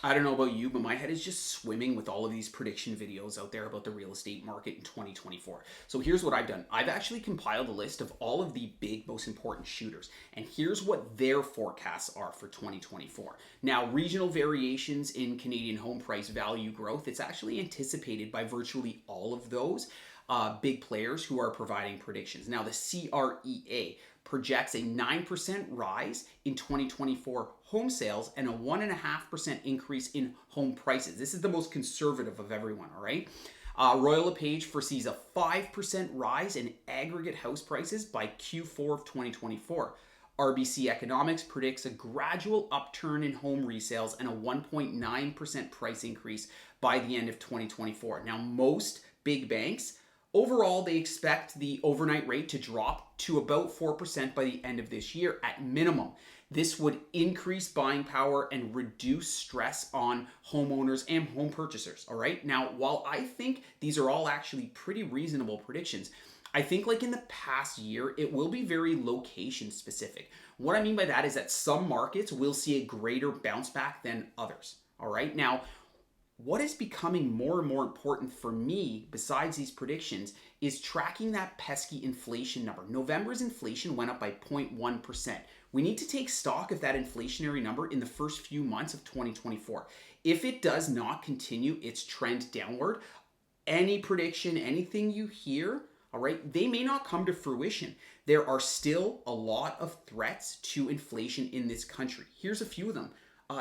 I don't know about you, but my head is just swimming with all of these prediction videos out there about the real estate market in 2024. So here's what I've done. I've actually compiled a list of all of the big, most important shooters, and here's what their forecasts are for 2024. Now, regional variations in Canadian home price value growth, it's actually anticipated by virtually all of those big players who are providing predictions. Now, the CREA projects a 9% rise in 2024 home sales and a 1.5% increase in home prices. This is the most conservative of everyone, all right? Royal LePage foresees a 5% rise in aggregate house prices by Q4 of 2024. RBC Economics predicts a gradual upturn in home resales and a 1.9% price increase by the end of 2024. Now, most big banks, overall, they expect the overnight rate to drop to about 4% by the end of this year at minimum. This would increase buying power and reduce stress on homeowners and home purchasers, all right? Now, while I think these are all actually pretty reasonable predictions, I think like in the past year, it will be very location specific. What I mean by that is that some markets will see a greater bounce back than others, all right? Now, what is becoming more and more important for me, besides these predictions, is tracking that pesky inflation number. November's inflation went up by 0.1%. We need to take stock of that inflationary number in the first few months of 2024. If it does not continue its trend downward, any prediction, anything you hear, all right, they may not come to fruition. There are still a lot of threats to inflation in this country. Here's a few of them.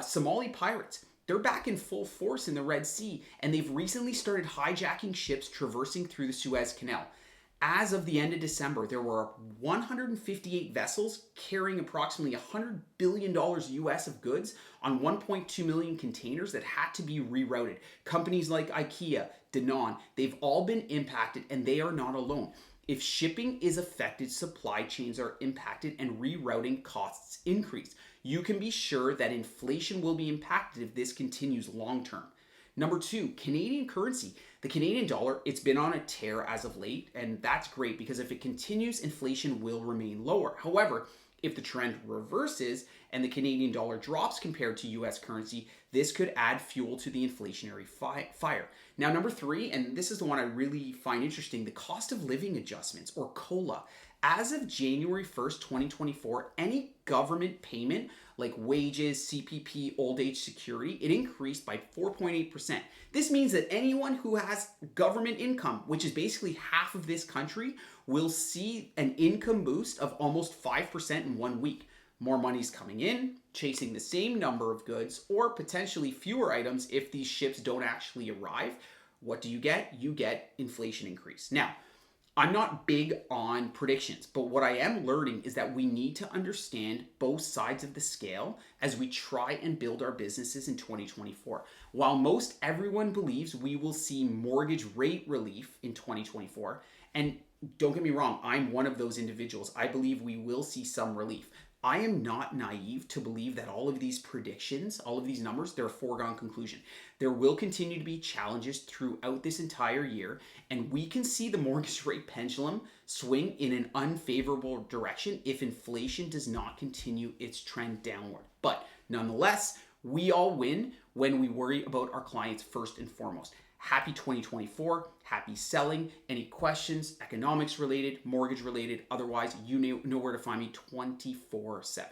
Somali pirates. They're back in full force in the Red Sea, and they've recently started hijacking ships traversing through the Suez Canal. As of the end of December, there were 158 vessels carrying approximately $100 billion US of goods on 1.2 million containers that had to be rerouted. Companies like IKEA, Danone, they've all been impacted, and they are not alone. If shipping is affected, supply chains are impacted and rerouting costs increase. You can be sure that inflation will be impacted if this continues long term. Number two, Canadian currency. The Canadian dollar, it's been on a tear as of late, and that's great because if it continues, inflation will remain lower. However, if the trend reverses and the Canadian dollar drops compared to US currency, this could add fuel to the inflationary fire. Now, number three, and this is the one I really find interesting, the cost of living adjustments, or COLA. As of January 1st, 2024, any government payment like wages, CPP, old age security, it increased by 4.8%. This means that anyone who has government income, which is basically half of this country, will see an income boost of almost 5% in 1 week. More money's coming in, chasing the same number of goods, or potentially fewer items if these ships don't actually arrive. What do you get? You get inflation increase. Now, I'm not big on predictions, but what I am learning is that we need to understand both sides of the scale as we try and build our businesses in 2024. While most everyone believes we will see mortgage rate relief in 2024, and don't get me wrong, I'm one of those individuals. I believe we will see some relief. I am not naive to believe that all of these predictions, all of these numbers, they're a foregone conclusion. There will continue to be challenges throughout this entire year, and we can see the mortgage rate pendulum swing in an unfavorable direction if inflation does not continue its trend downward. But nonetheless, we all win when we worry about our clients first and foremost. Happy 2024, happy selling. Any questions, economics related, mortgage related, otherwise, you know where to find me 24/7.